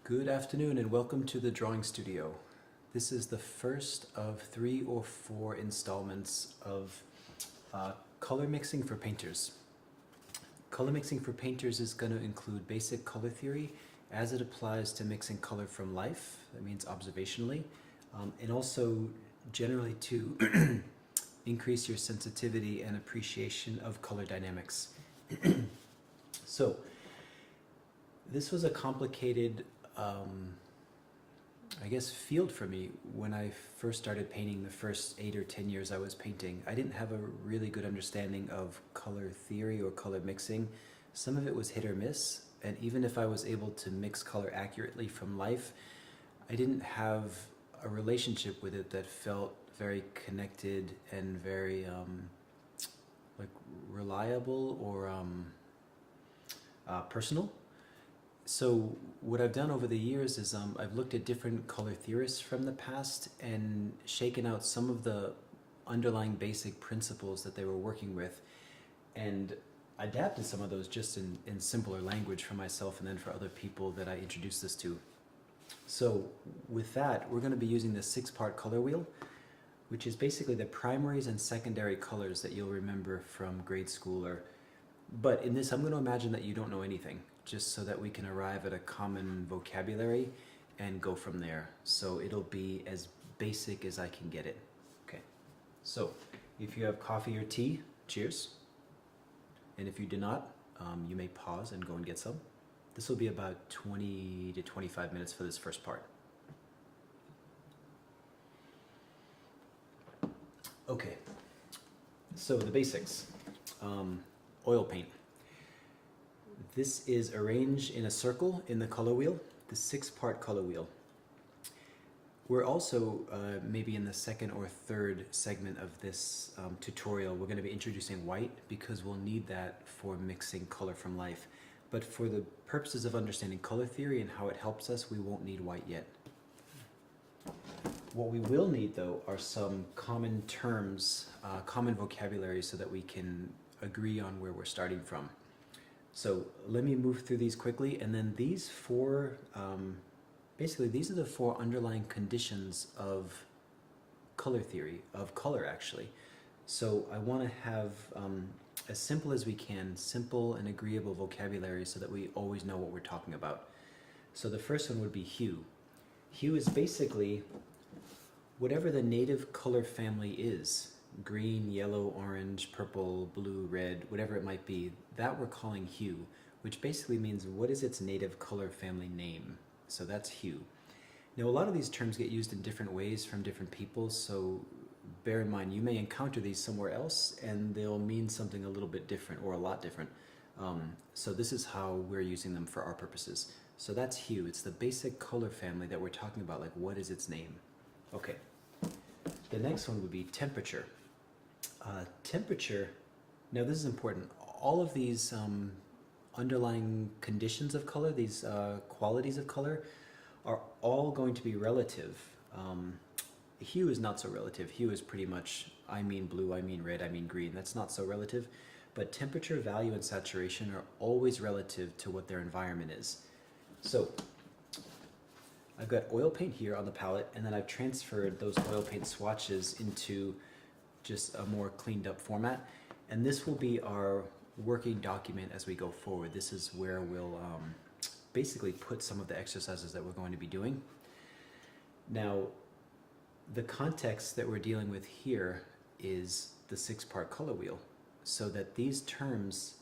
Good afternoon and welcome to the drawing studio. This is the first of 3 or 4 installments of color mixing for painters. Color mixing for painters is going to include basic color theory as it applies to mixing color from life, that means observationally, and also generally to increase your sensitivity and appreciation of color dynamics. So, this was a complicated field for me when I first started painting. The first 8 or 10 years I was painting, I didn't have a really good understanding of color theory or color mixing. Some of it was hit or miss, and even if I was able to mix color accurately from life, I didn't have a relationship with it that felt very connected and very reliable or personal. So what I've done over the years is I've looked at different color theorists from the past and shaken out some of the underlying basic principles that they were working with and adapted some of those just in simpler language for myself and then for other people that I introduced this to. So with that, we're going to be using the 6-part color wheel, which is basically the primaries and secondary colors that you'll remember from grade school. But in this, I'm going to imagine that you don't know anything, just so that we can arrive at a common vocabulary and go from there. So it'll be as basic as I can get it. Okay, so if you have coffee or tea, cheers. And if you do not, you may pause and go and get some. This will be about 20 to 25 minutes for this first part. Okay, so the basics. Oil paint. This is arranged in a circle in the color wheel, the 6-part color wheel. We're also, maybe in the second or third segment of this tutorial, we're going to be introducing white because we'll need that for mixing color from life. But for the purposes of understanding color theory and how it helps us, we won't need white yet. What we will need, though, are some common terms, common vocabulary, so that we can agree on where we're starting from. So let me move through these quickly, and then these 4, basically these are the 4 underlying conditions of color theory, of color actually. So I want to have as simple as we can, simple and agreeable vocabulary so that we always know what we're talking about. So the first one would be hue. Hue is basically whatever the native color family is. Green, yellow, orange, purple, blue, red, whatever it might be, that we're calling hue, which basically means what is its native color family name. So that's hue. Now a lot of these terms get used in different ways from different people, so bear in mind you may encounter these somewhere else and they'll mean something a little bit different or a lot different. So this is how we're using them for our purposes. So that's hue. It's the basic color family that we're talking about, like what is its name. Okay. The next one would be temperature. Temperature, now this is important. All of these underlying conditions of color, these qualities of color, are all going to be relative. Hue is not so relative. Hue is pretty much, I mean blue, I mean red, I mean green. That's not so relative. But temperature, value, and saturation are always relative to what their environment is. So I've got oil paint here on the palette, and then I've transferred those oil paint swatches into just a more cleaned up format, and this will be our working document as we go forward. This is where we'll basically put some of the exercises that we're going to be doing. Now, the context that we're dealing with here is the 6-part color wheel, so that these terms,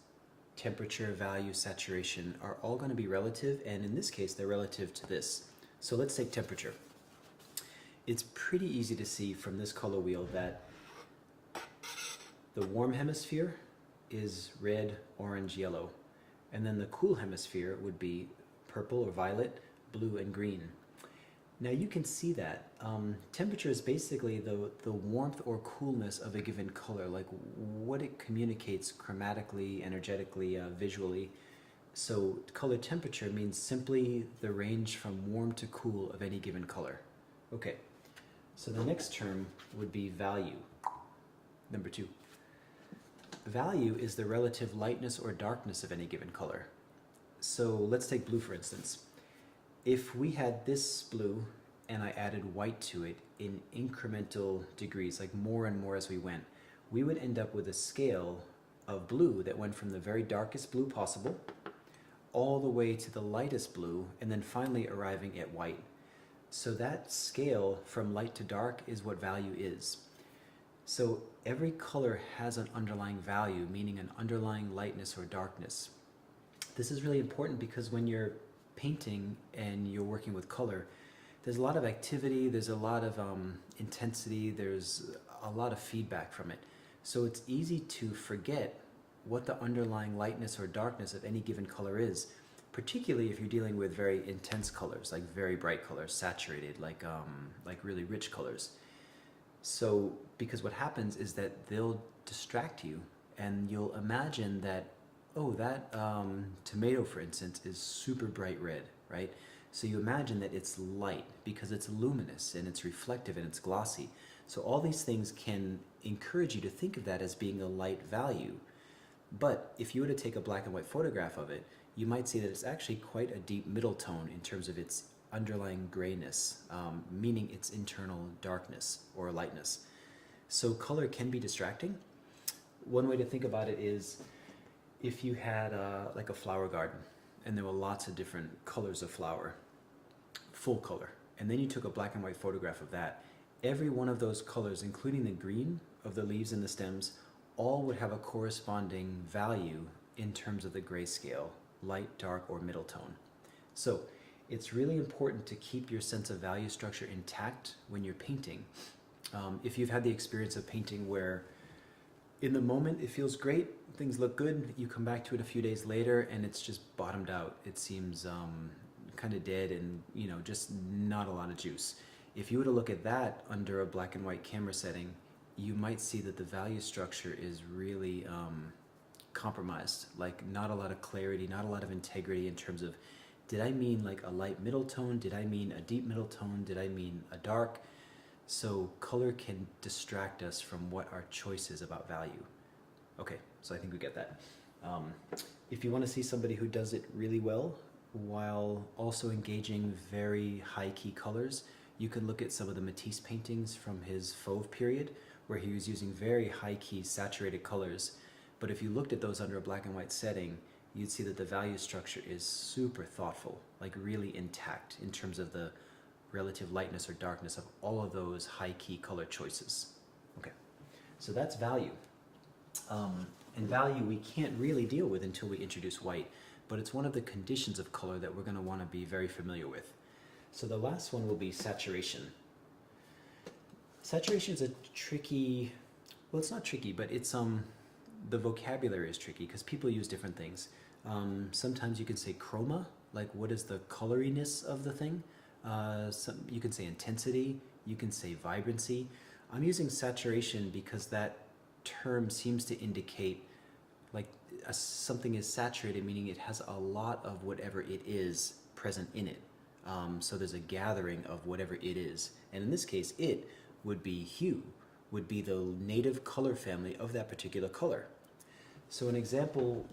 temperature, value, saturation, are all going to be relative, and in this case they're relative to this. So let's take temperature. It's pretty easy to see from this color wheel that the warm hemisphere is red, orange, yellow, and then the cool hemisphere would be purple or violet, blue, and green. Now you can see that temperature is basically the warmth or coolness of a given color, like what it communicates chromatically, energetically, visually. So color temperature means simply the range from warm to cool of any given color. Okay, so the next term would be value, number 2. Value is the relative lightness or darkness of any given color. So let's take blue for instance. if we had this blue and I added white to it in incremental degrees, like more and more as we went, we would end up with a scale of blue that went from the very darkest blue possible all the way to the lightest blue, and then finally arriving at white. So that scale from light to dark is what value is. So every color has an underlying value, meaning an underlying lightness or darkness. This is really important because when you're painting and you're working with color, there's a lot of activity, there's a lot of intensity, there's a lot of feedback from it. So it's easy to forget what the underlying lightness or darkness of any given color is, particularly if you're dealing with very intense colors, like very bright colors, saturated, like really rich colors. So, because what happens is that they'll distract you and you'll imagine that, oh, that tomato, for instance, is super bright red, right? So you imagine that it's light because it's luminous and it's reflective and it's glossy. So all these things can encourage you to think of that as being a light value. But if you were to take a black and white photograph of it, you might see that it's actually quite a deep middle tone in terms of its underlying grayness, meaning its internal darkness or lightness. So color can be distracting. One way to think about it is if you had like a flower garden and there were lots of different colors of flower, full color, and then you took a black and white photograph of that, every one of those colors, including the green of the leaves and the stems, all would have a corresponding value in terms of the grayscale, light, dark, or middle tone. So it's really important to keep your sense of value structure intact when you're painting. If you've had the experience of painting where in the moment it feels great, things look good, you come back to it a few days later and it's just bottomed out. It seems kind of dead and just not a lot of juice. If you were to look at that under a black and white camera setting, you might see that the value structure is really compromised, like not a lot of clarity, not a lot of integrity in terms of, did I mean like a light middle tone? Did I mean a deep middle tone? Did I mean a dark? So color can distract us from what our choice is about value. Okay, so I think we get that. If you want to see somebody who does it really well while also engaging very high key colors, you can look at some of the Matisse paintings from his Fauve period, where he was using very high-key saturated colors. But if you looked at those under a black and white setting, you'd see that the value structure is super thoughtful, like really intact in terms of the relative lightness or darkness of all of those high-key color choices. Okay, so that's value. And value we can't really deal with until we introduce white, but it's one of the conditions of color that we're going to want to be very familiar with. So the last one will be saturation. Saturation is a tricky, well, it's not tricky, but it's the vocabulary is tricky because people use different things. Sometimes you can say chroma, like what is the coloriness of the thing. You can say intensity, you can say vibrancy. I'm using saturation because that term seems to indicate like something is saturated, meaning it has a lot of whatever it is present in it. So there's a gathering of whatever it is. And in this case, it would be hue, would be the native color family of that particular color. So an example,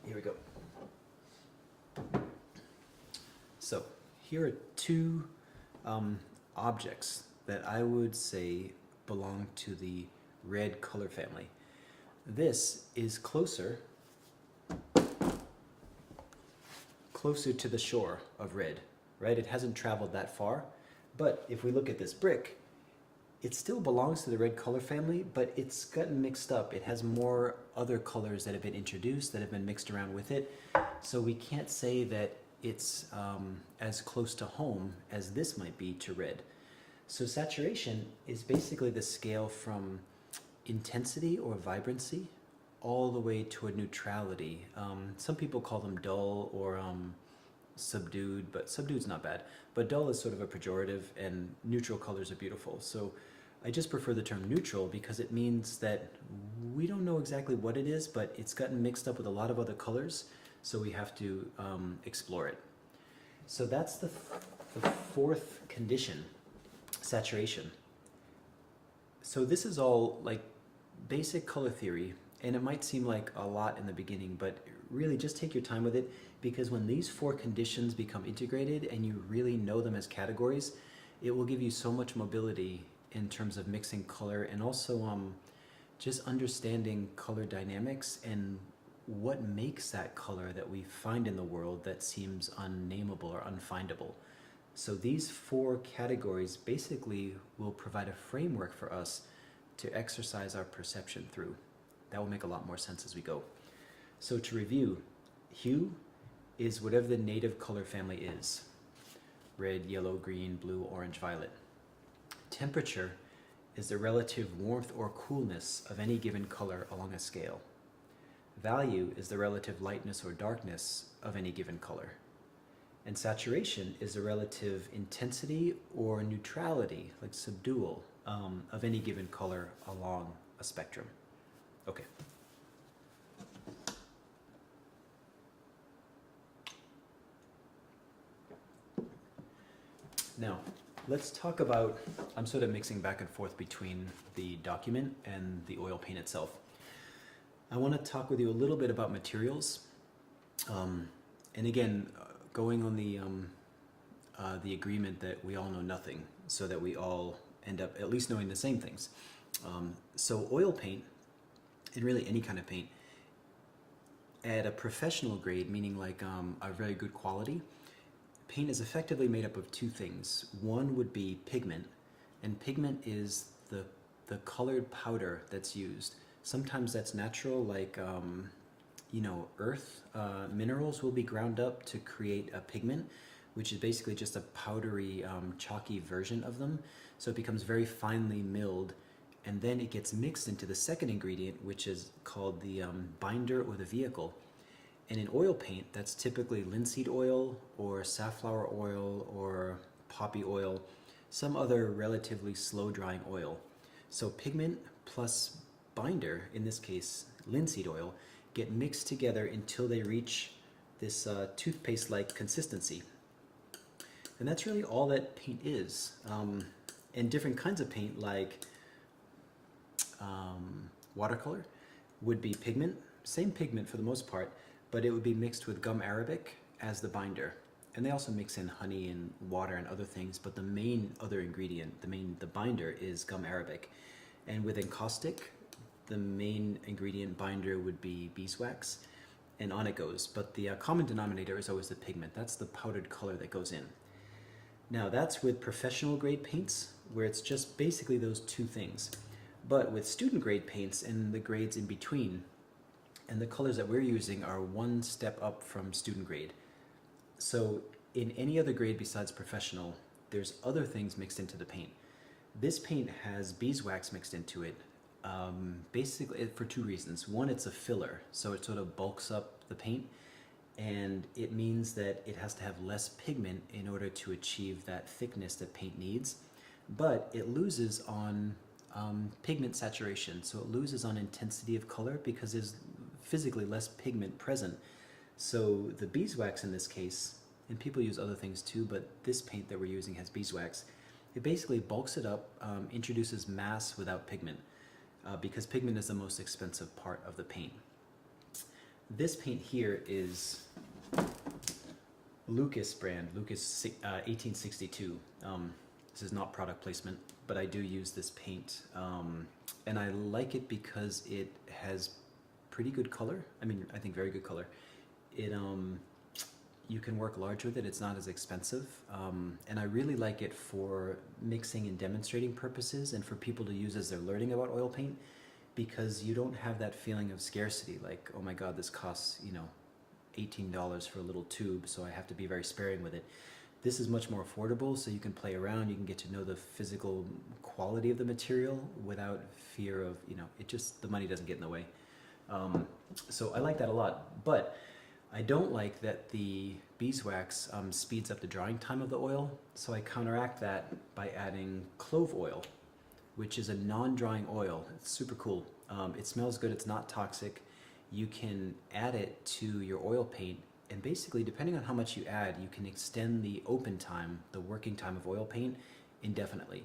here we go. So here are two objects that I would say belong to the red color family. This is closer to the shore of red, right? It hasn't traveled that far, but if we look at this brick, it still belongs to the red color family, but it's gotten mixed up. It has more other colors that have been introduced, that have been mixed around with it. So we can't say that it's as close to home as this might be to red. So saturation is basically the scale from intensity or vibrancy all the way toward neutrality. Some people call them dull or subdued, but subdued's not bad. But dull is sort of a pejorative, and neutral colors are beautiful. So I just prefer the term neutral because it means that we don't know exactly what it is, but it's gotten mixed up with a lot of other colors, so we have to explore it. So that's the fourth condition, saturation. So this is all like basic color theory, and it might seem like a lot in the beginning, but really just take your time with it, because when these four conditions become integrated and you really know them as categories, it will give you so much mobility in terms of mixing color, and also just understanding color dynamics and what makes that color that we find in the world that seems unnameable or unfindable. So these four categories basically will provide a framework for us to exercise our perception through. That will make a lot more sense as we go. So to review, hue is whatever the native color family is: red, yellow, green, blue, orange, violet. Temperature is the relative warmth or coolness of any given color along a scale. Value is the relative lightness or darkness of any given color. And saturation is the relative intensity or neutrality, like subdual, of any given color along a spectrum. Okay. Now, let's talk about, I'm sort of mixing back and forth between the document and the oil paint itself. I want to talk with you a little bit about materials. And again, going on the agreement that we all know nothing, so that we all end up at least knowing the same things. So oil paint, and really any kind of paint, at a professional grade, meaning like a very good quality, paint is effectively made up of two things. One would be pigment, and pigment is the colored powder that's used. Sometimes that's natural, like earth minerals will be ground up to create a pigment, which is basically just a powdery, chalky version of them. So it becomes very finely milled, and then it gets mixed into the second ingredient, which is called the binder or the vehicle. And in oil paint, that's typically linseed oil or safflower oil or poppy oil, some other relatively slow drying oil. So pigment plus binder, in this case linseed oil, get mixed together until they reach this toothpaste-like consistency. And that's really all that paint is. And different kinds of paint, like watercolor, would be pigment, same pigment for the most part, but it would be mixed with gum arabic as the binder. And they also mix in honey and water and other things, but the main other ingredient, the binder, is gum arabic. And with encaustic, the main ingredient binder would be beeswax, and on it goes. But the common denominator is always the pigment. That's the powdered color that goes in. Now that's with professional grade paints, where it's just basically those two things. But with student grade paints and the grades in between, and the colors that we're using are one step up from student grade. So in any other grade besides professional, there's other things mixed into the paint. This paint has beeswax mixed into it, basically for two reasons. One, it's a filler, so it sort of bulks up the paint, and it means that it has to have less pigment in order to achieve that thickness that paint needs. But it loses on pigment saturation, so it loses on intensity of color because there's physically less pigment present. So the beeswax in this case, and people use other things too, but this paint that we're using has beeswax. It basically bulks it up, introduces mass without pigment, because pigment is the most expensive part of the paint. This paint here is Lucas brand, Lucas 1862. This is not product placement, but I do use this paint, and I like it because it has pretty good color. I mean, I think very good color. It you can work large with it. It's not as expensive, and I really like it for mixing and demonstrating purposes, and for people to use as they're learning about oil paint, because you don't have that feeling of scarcity, like, oh my god, this costs $18 for a little tube, so I have to be very sparing with it. This is much more affordable, so you can play around, you can get to know the physical quality of the material without fear of, it just, the money doesn't get in the way. So I like that a lot, but I don't like that the beeswax speeds up the drying time of the oil, so I counteract that by adding clove oil, which is a non-drying oil. It's super cool. It smells good, it's not toxic. You can add it to your oil paint, and basically, depending on how much you add, you can extend the open time, the working time of oil paint, indefinitely.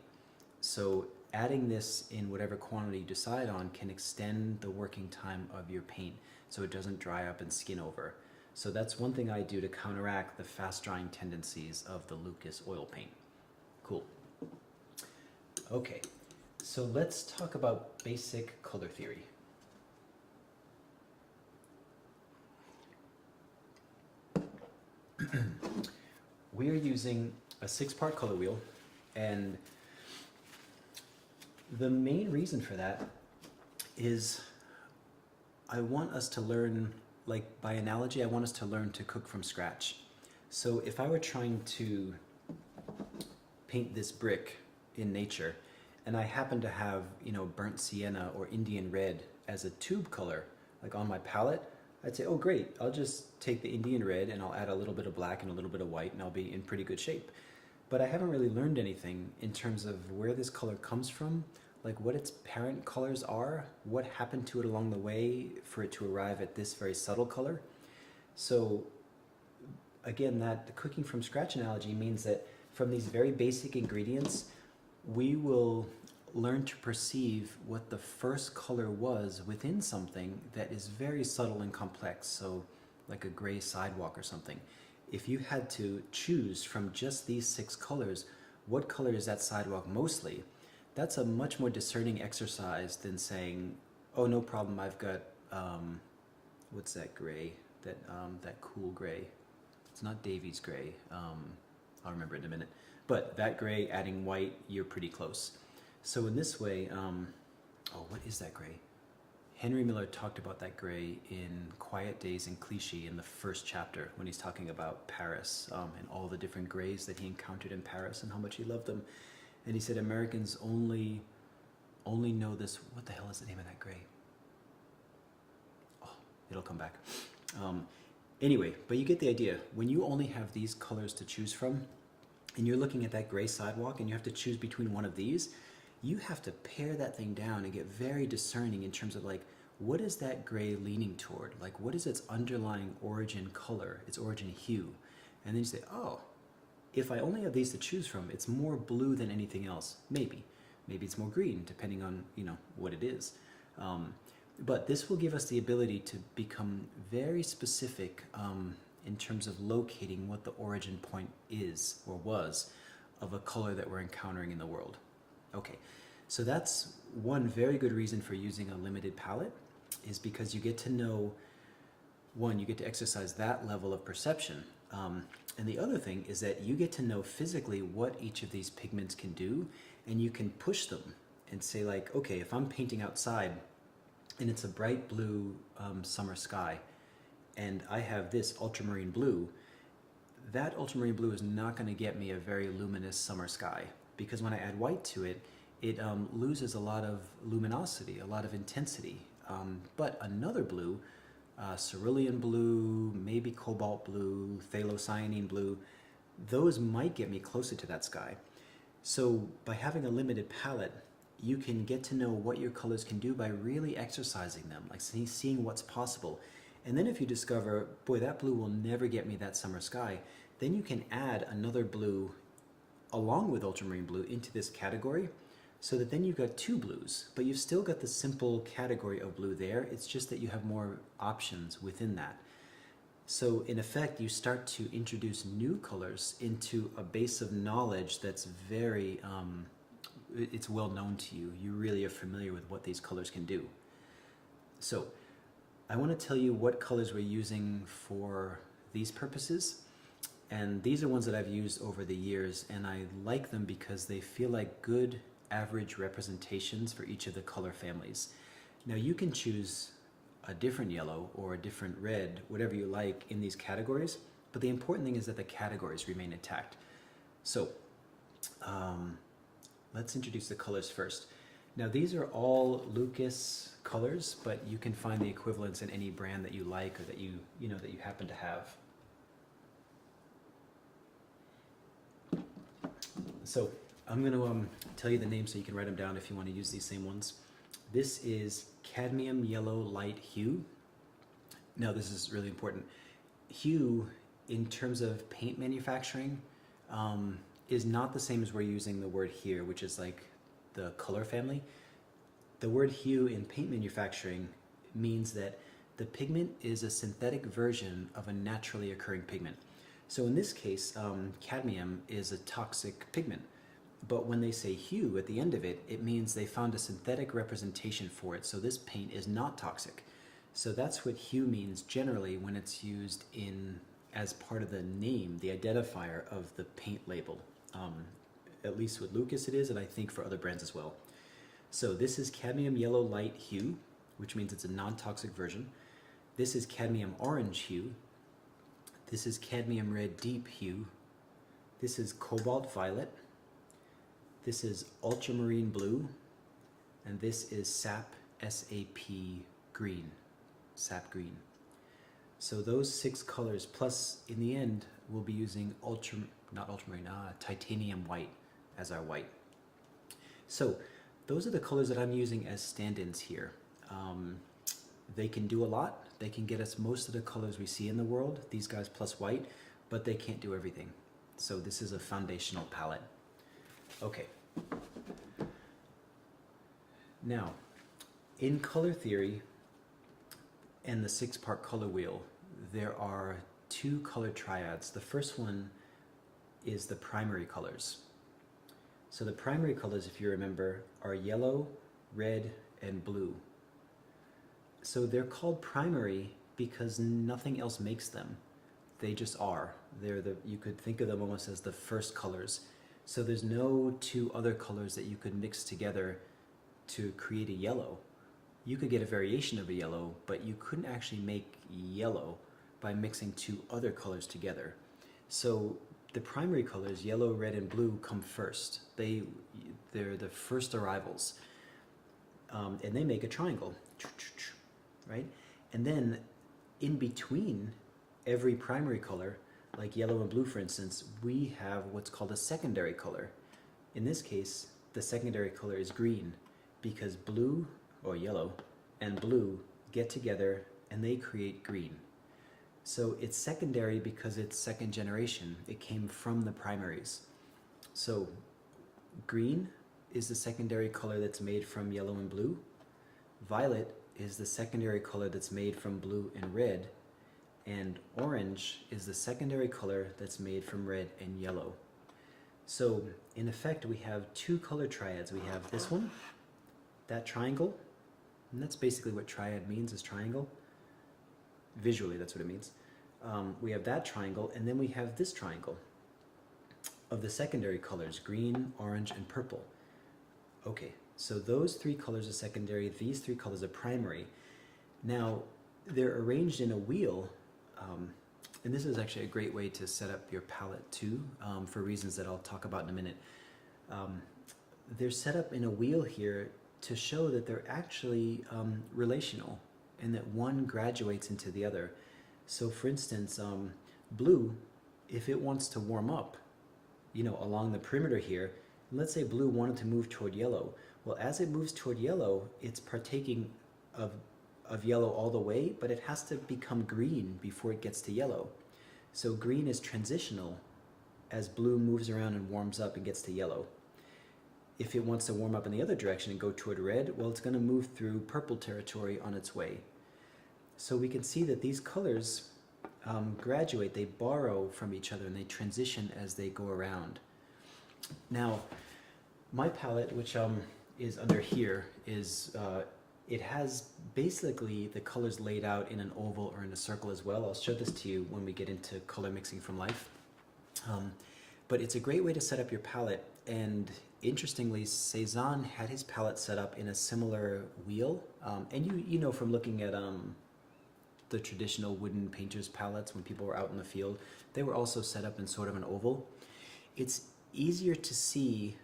So adding this in whatever quantity you decide on can extend the working time of your paint so it doesn't dry up and skin over. So that's one thing I do to counteract the fast drying tendencies of the Lucas oil paint. Cool. Okay, so let's talk about basic color theory. We are using a 6-part color wheel, and the main reason for that is I want us to learn, like by analogy, I want us to learn to cook from scratch. So if I were trying to paint this brick in nature, and I happen to have, you know, burnt sienna or Indian red as a tube color, like on my palette, I'd say, oh great, I'll just take the Indian red and I'll add a little bit of black and a little bit of white and I'll be in pretty good shape. But I haven't really learned anything in terms of where this color comes from, like what its parent colors are, what happened to it along the way for it to arrive at this very subtle color. So again, that the cooking from scratch analogy means that from these very basic ingredients, we will learn to perceive what the first color was within something that is very subtle and complex. So like a gray sidewalk or something. If you had to choose from just these 6 colors, what color is that sidewalk mostly? That's a much more discerning exercise than saying, oh, no problem, I've got, what's that gray, that cool gray. It's not Davies gray, I'll remember it in a minute. But that gray, adding white, you're pretty close. So in this way, oh, what is that gray? Henry Miller talked about that gray in Quiet Days and Clichy in the first chapter when he's talking about Paris and all the different grays that he encountered in Paris and how much he loved them. And he said Americans only know this. What the hell is the name of that gray? Oh, it'll come back. Anyway, but you get the idea. When you only have these colors to choose from, and you're looking at that gray sidewalk and you have to choose between one of these, you have to pare that thing down and get very discerning in terms of like, what is that gray leaning toward? Like, what is its underlying origin color, its origin hue? And then you say, oh, if I only have these to choose from, it's more blue than anything else. Maybe it's more green, depending on, you know, what it is. But this will give us the ability to become very specific in terms of locating what the origin point is or was of a color that we're encountering in the world. Okay, so that's one very good reason for using a limited palette, is because you get to know, one, you get to exercise that level of perception. And the other thing is that you get to know physically what each of these pigments can do, and you can push them and say like, okay, if I'm painting outside and it's a bright blue summer sky, and I have this ultramarine blue, that ultramarine blue is not going to get me a very luminous summer sky, because when I add white to it, it loses a lot of luminosity, a lot of intensity. But another blue, cerulean blue, maybe cobalt blue, phthalocyanine blue, those might get me closer to that sky. So by having a limited palette, you can get to know what your colors can do by really exercising them, like seeing what's possible. And then if you discover, boy, that blue will never get me that summer sky, then you can add another blue along with ultramarine blue into this category, so that then you've got 2 blues, but you've still got the simple category of blue there. It's just that you have more options within that. So in effect, you start to introduce new colors into a base of knowledge that's very, it's well known to you. You really are familiar with what these colors can do. So I want to tell you what colors we're using for these purposes. And these are ones that I've used over the years, and I like them because they feel like good average representations for each of the color families. Now you can choose a different yellow or a different red, whatever you like in these categories, but the important thing is that the categories remain intact. So let's introduce the colors first. Now these are all Lucas colors, but you can find the equivalents in any brand that you like or that you happen to have. So I'm going to tell you the names so you can write them down if you want to use these same ones. This is cadmium yellow light hue. Now this is really important. Hue, in terms of paint manufacturing, is not the same as we're using the word here, which is like the color family. The word hue in paint manufacturing means that the pigment is a synthetic version of a naturally occurring pigment. So in this case, cadmium is a toxic pigment. But when they say hue at the end of it, it means they found a synthetic representation for it. So this paint is not toxic. So that's what hue means generally when it's used as part of the name, the identifier of the paint label. At least with Lucas it is, and I think for other brands as well. So this is cadmium yellow light hue, which means it's a non-toxic version. This is cadmium orange hue. This is cadmium red deep hue. This is cobalt violet. This is ultramarine blue. And this is sap green, sap green. So those 6 colors, plus in the end, we'll be using titanium white as our white. So those are the colors that I'm using as stand-ins here. They can do a lot. They can get us most of the colors we see in the world, these guys plus white, but they can't do everything. So this is a foundational palette. Okay. Now, in color theory and the 6-part color wheel, there are 2 color triads. The first one is the primary colors. So the primary colors, if you remember, are yellow, red, and blue. So they're called primary because nothing else makes them. They just are. You could think of them almost as the first colors. So there's no 2 other colors that you could mix together to create a yellow. You could get a variation of a yellow, but you couldn't actually make yellow by mixing 2 other colors together. So the primary colors, yellow, red, and blue, come first. They're the first arrivals. And they make a triangle, right? And then in between every primary color, like yellow and blue for instance, we have what's called a secondary color. In this case, the secondary color is green because blue or yellow and blue get together and they create green. So it's secondary because it's second generation. It came from the primaries. So green is the secondary color that's made from yellow and blue. Violet is the secondary color that's made from blue and red. And orange is the secondary color that's made from red and yellow. So in effect, we have 2 color triads. We have this one, that triangle, and that's basically what triad means, is triangle. Visually, that's what it means. We have that triangle, and then we have this triangle of the secondary colors, green, orange, and purple. Okay, so those 3 colors are secondary, these 3 colors are primary. Now, they're arranged in a wheel, and this is actually a great way to set up your palette too, for reasons that I'll talk about in a minute. They're set up in a wheel here to show that they're actually relational and that one graduates into the other. So for instance, blue, if it wants to warm up, along the perimeter here, let's say blue wanted to move toward yellow. Well, as it moves toward yellow, it's partaking of yellow all the way, but it has to become green before it gets to yellow. So green is transitional as blue moves around and warms up and gets to yellow. If it wants to warm up in the other direction and go toward red, well, it's going to move through purple territory on its way. So we can see that these colors graduate, they borrow from each other, and they transition as they go around. Now, my palette, which is under here, it has basically the colors laid out in an oval or in a circle as well. I'll show this to you when we get into color mixing from life. But it's a great way to set up your palette, and interestingly, Cezanne had his palette set up in a similar wheel. And you know from looking at the traditional wooden painter's palettes when people were out in the field, they were also set up in sort of an oval. It's easier to see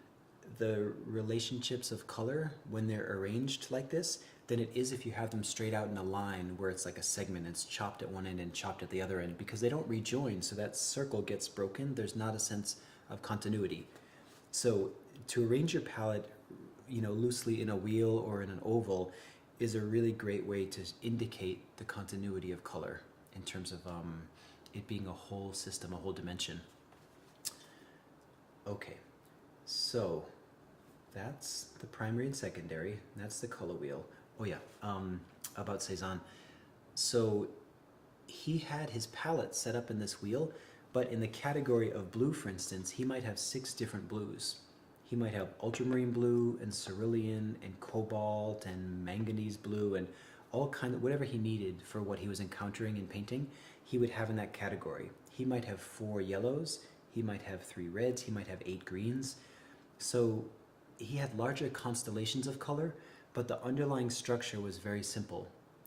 the relationships of color when they're arranged like this than it is if you have them straight out in a line where it's like a segment. It's chopped at one end and chopped at the other end, because they don't rejoin, so that circle gets broken. There's not a sense of continuity. So to arrange your palette, loosely in a wheel or in an oval is a really great way to indicate the continuity of color in terms of it being a whole system, a whole dimension. Okay, so that's the primary and secondary. That's the color wheel. Oh yeah, about Cezanne. So he had his palette set up in this wheel, but in the category of blue, for instance, he might have 6 different blues. He might have ultramarine blue and cerulean and cobalt and manganese blue and all kind of whatever he needed for what he was encountering in painting, he would have in that category. He might have 4 yellows, he might have 3 reds, he might have 8 greens. So he had larger constellations of color, but the underlying structure was very simple.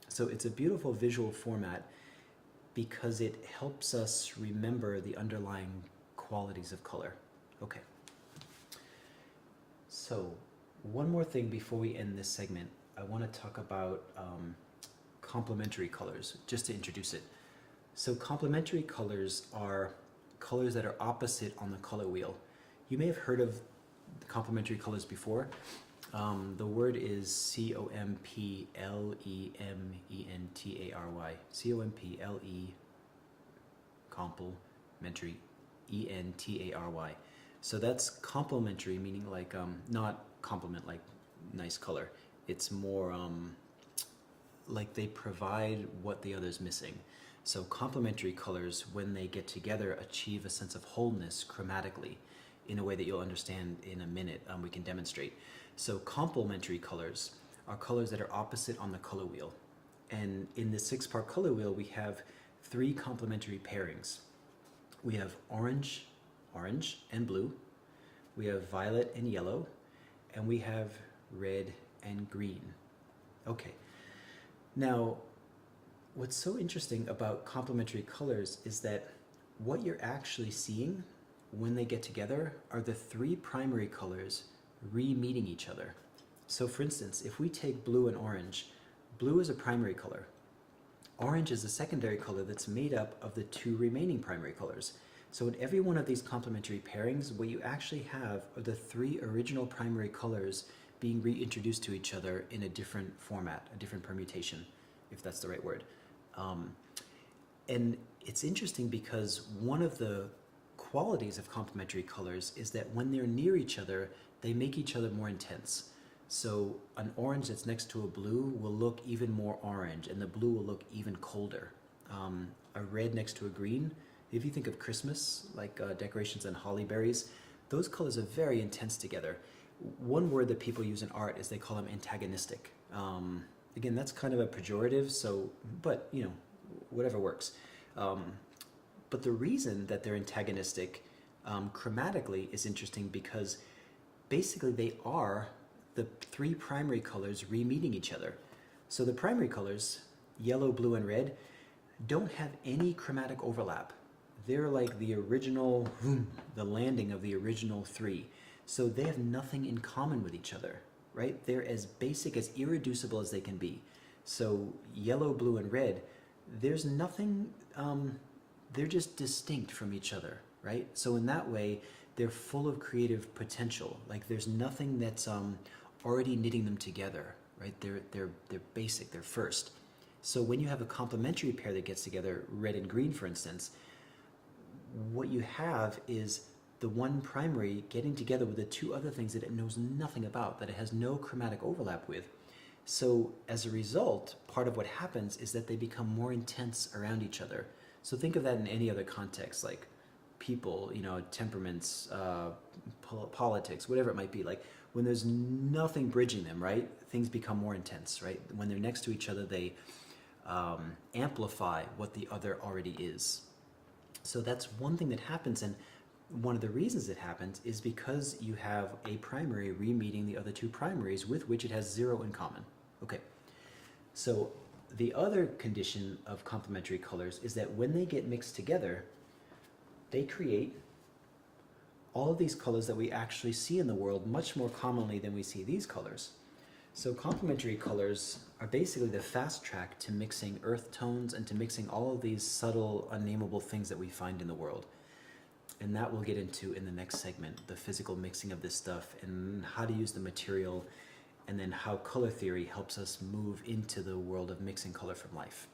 So it's a beautiful visual format because it helps us remember the underlying qualities of color. Okay. So one more thing before we end this segment, I want to talk about complementary colors, just to introduce it. So complementary colors are colors that are opposite on the color wheel. You may have heard of complementary colors before. The word is C-O-M-P-L-E-M-E-N-T-A-R-Y. C-O-M-P-L-E complementary E-N-T-A-R-Y. So that's complementary, meaning like not complement like nice color. It's more like they provide what the other's missing. So complementary colors, when they get together, achieve a sense of wholeness chromatically in a way that you'll understand in a minute. We can demonstrate. So complementary colors are colors that are opposite on the color wheel. And in the 6-part color wheel, we have 3 complementary pairings. We have orange, orange and blue. We have violet and yellow. And we have red and green. Okay. Now, what's so interesting about complementary colors is that what you're actually seeing when they get together are the 3 primary colors re-meeting each other. So for instance, if we take blue and orange, blue is a primary color. Orange is a secondary color that's made up of the 2 remaining primary colors. So in every one of these complementary pairings, what you actually have are the 3 original primary colors being reintroduced to each other in a different format, a different permutation, if that's the right word. And it's interesting because one of the qualities of complementary colors is that when they're near each other, they make each other more intense. So an orange that's next to a blue will look even more orange, and the blue will look even colder. A red next to a green, if you think of Christmas, like decorations and holly berries, those colors are very intense together. One word that people use in art is they call them antagonistic. Again, that's kind of a pejorative, so, but you know, whatever works. But the reason that they're antagonistic chromatically is interesting because basically they are the 3 primary colors re-meeting each other. So the primary colors, yellow, blue, and red, don't have any chromatic overlap. They're like the original, the landing of the original 3. So they have nothing in common with each other, right? They're as basic, as irreducible as they can be. So yellow, blue, and red, there's nothing, they're just distinct from each other, right? So in that way, they're full of creative potential. Like there's nothing that's already knitting them together, right? They're basic, they're first. So when you have a complementary pair that gets together, red and green, for instance, what you have is the one primary getting together with the 2 other things that it knows nothing about, that it has no chromatic overlap with. So as a result, part of what happens is that they become more intense around each other. So think of that in any other context, like people, you know, temperaments, politics, whatever it might be. Like when there's nothing bridging them, right? Things become more intense, right? When they're next to each other, they amplify what the other already is. So that's one thing that happens, and one of the reasons it happens is because you have a primary re-meeting the other 2 primaries with which it has 0 in common. Okay, so the other condition of complementary colors is that when they get mixed together, they create all of these colors that we actually see in the world much more commonly than we see these colors. So complementary colors are basically the fast track to mixing earth tones and to mixing all of these subtle, unnameable things that we find in the world. And that we'll get into in the next segment, the physical mixing of this stuff and how to use the material, and then how color theory helps us move into the world of mixing color from life.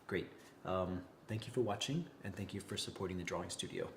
Great. Thank you for watching, and thank you for supporting the Drawing Studio.